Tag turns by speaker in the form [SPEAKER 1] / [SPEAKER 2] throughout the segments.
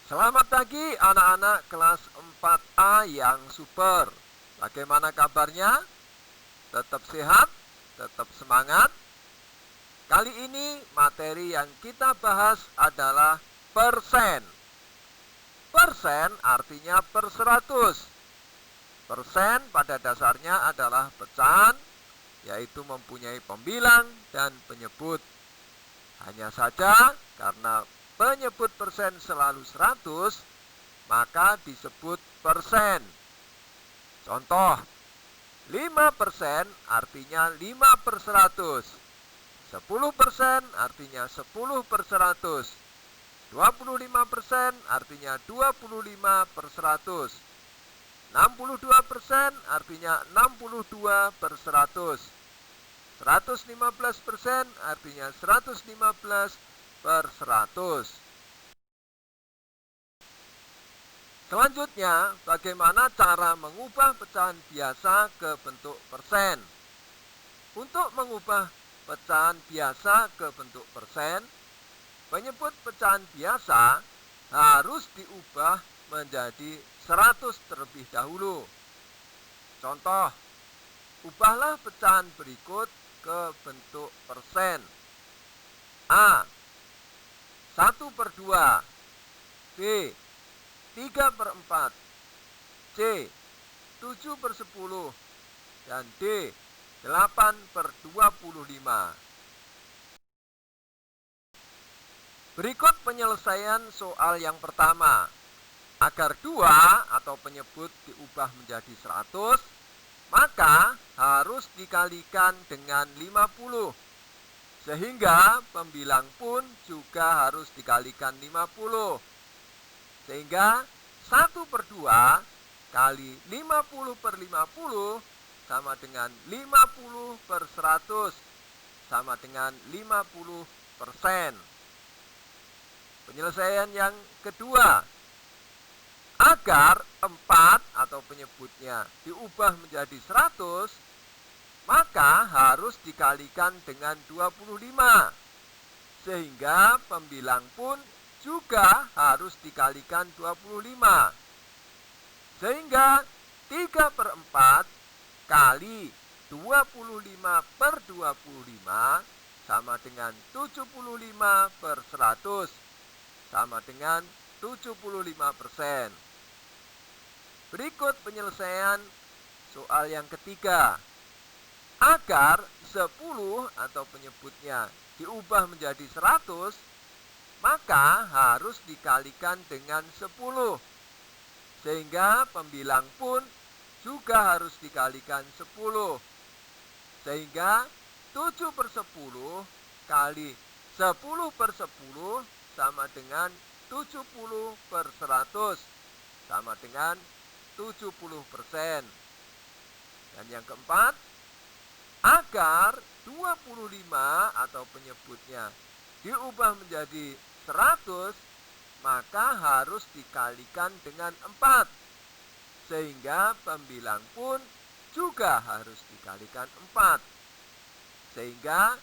[SPEAKER 1] Selamat pagi anak-anak kelas 4A yang super. Bagaimana kabarnya? Tetap sehat? Tetap semangat? Kali ini materi yang kita bahas adalah persen. Persen artinya per 100. Persen pada dasarnya adalah pecahan, yaitu mempunyai pembilang dan penyebut. Hanya saja karena penyebut persen selalu 100, maka disebut persen. Contoh, 5% artinya 5 per 100. 10% artinya 10 per 100. 25% artinya 25 per 100. 62% artinya 62 per 100. 115% artinya 115 per 100. Selanjutnya, bagaimana cara mengubah pecahan biasa ke bentuk persen? Untuk mengubah pecahan biasa ke bentuk persen, penyebut pecahan biasa harus diubah menjadi 100 terlebih dahulu. Contoh, ubahlah pecahan berikut ke bentuk persen. A. 1/2. B. 3/4. C. 7/10. Dan D. 8/25. Berikut penyelesaian soal yang pertama. Agar 2 atau penyebut diubah menjadi 100, maka harus dikalikan dengan 50. Sehingga pembilang pun juga harus dikalikan 50. Sehingga 1/2 kali 50/50 sama dengan 50/100 sama dengan 50%. Penyelesaian yang kedua. Agar 4 atau penyebutnya diubah menjadi 100, maka harus dikalikan dengan 25. Sehingga pembilang pun juga harus dikalikan 25. Sehingga 3/4 kali 25/25 sama dengan 75/100 sama dengan 75%. Berikut penyelesaian soal yang ketiga. Agar 10 atau penyebutnya diubah menjadi 100, maka harus dikalikan dengan 10. Sehingga pembilang pun juga harus dikalikan 10. Sehingga 7/10 kali 10/10 sama dengan 70/100 sama dengan 70%. Dan yang keempat, agar 25 atau penyebutnya diubah menjadi 100, maka harus dikalikan dengan 4. Sehingga pembilang pun juga harus dikalikan 4. Sehingga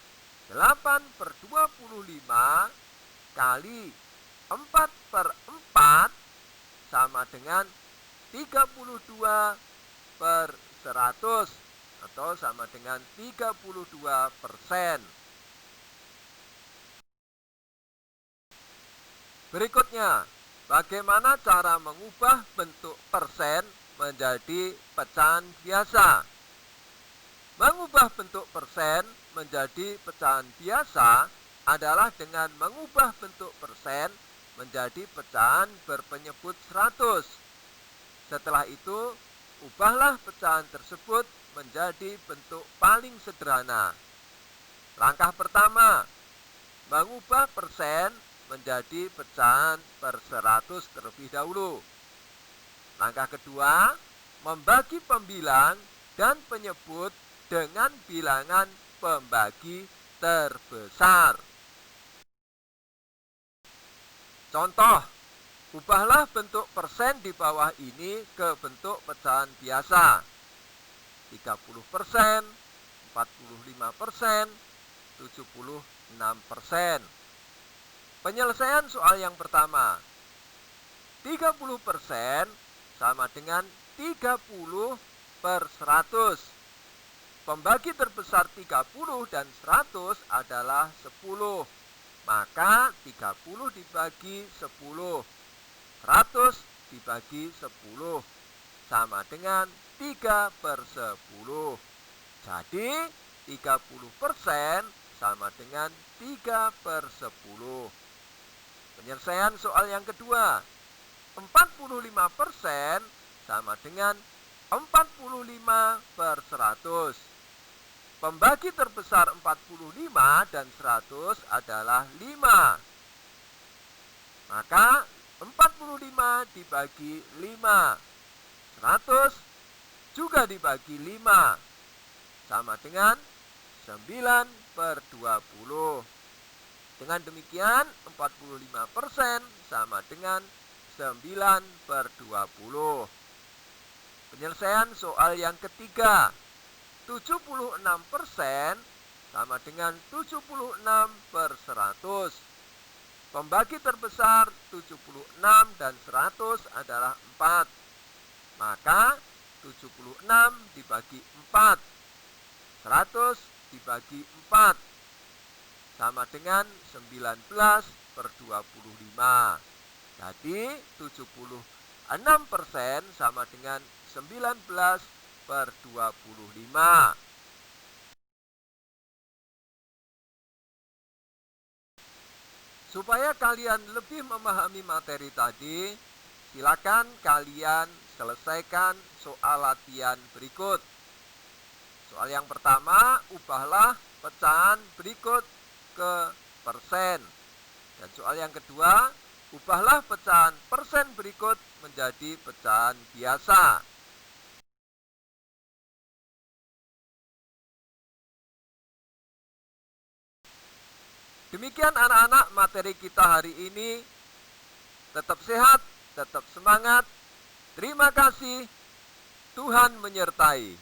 [SPEAKER 1] 8/25 kali 4/4 sama dengan 32/100 atau sama dengan 32%. Berikutnya, bagaimana cara mengubah bentuk persen menjadi pecahan biasa? Mengubah bentuk persen menjadi pecahan biasa adalah dengan mengubah bentuk persen menjadi pecahan berpenyebut 100. Setelah itu, ubahlah pecahan tersebut menjadi bentuk paling sederhana. Langkah pertama, mengubah persen menjadi pecahan per 100 terlebih dahulu. Langkah kedua, membagi pembilang dan penyebut dengan bilangan pembagi terbesar. Contoh, ubahlah bentuk persen di bawah ini ke bentuk pecahan biasa. 30%, 45%, 76%. Penyelesaian soal yang pertama. 30% sama dengan 30/100. Pembagi terbesar 30 dan 100 adalah 10. Maka 30 dibagi 10, 100 dibagi 10 sama dengan 3/10. Jadi 30% sama dengan 3/10. Penyelesaian soal yang kedua. 45% sama dengan 45/100. Pembagi terbesar 45 dan 100 adalah 5. Maka 45 dibagi 5, 100 juga dibagi 5 sama dengan 9/20. Dengan demikian 45% sama dengan 9/20. Penyelesaian soal yang ketiga. 76% sama dengan 76/100. Pembagi terbesar 76 dan 100 adalah 4. Maka 76 dibagi 4, 100 dibagi 4 sama dengan 19/25. Jadi 76% sama dengan 19/25. Supaya kalian lebih memahami materi tadi, silakan kalian selesaikan soal latihan berikut. Soal yang pertama, ubahlah pecahan berikut ke persen. Dan soal yang kedua, ubahlah pecahan persen berikut menjadi pecahan biasa. Demikian anak-anak materi kita hari ini. Tetap sehat, tetap semangat. Terima kasih. Tuhan menyertai.